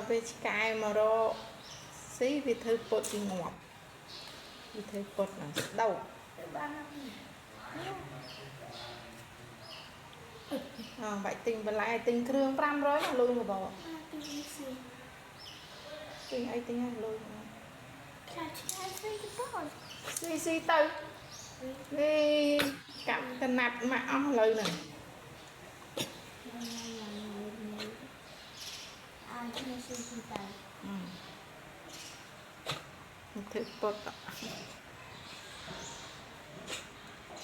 về cái mà rồi xí vì thư bột thì ngọt vì thư bột là đầu vậy tình và lại tình thương pram rồi là luôn mà bỏ tình ấy tình hay luôn xí xí tư đi cặp cái nạp mà ông lời nè thư bột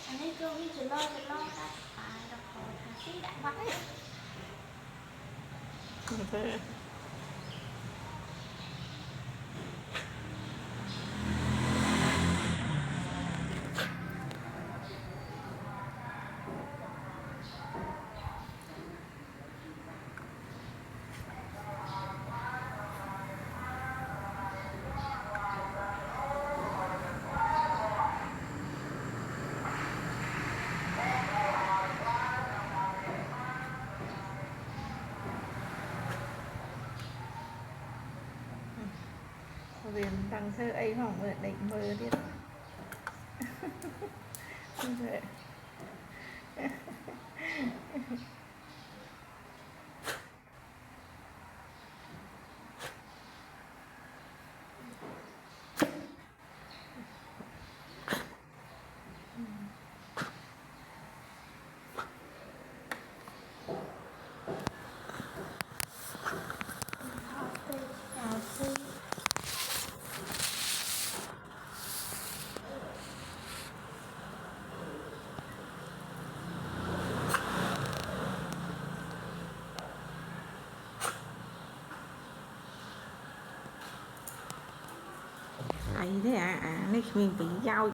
anh ấy cứ đi từ lo cái đọc hỏi thả sĩ đại bắt ấy Huyền đăng thơ ấy hỏng rồi định mơ đi ấy thế à, này mình phải giao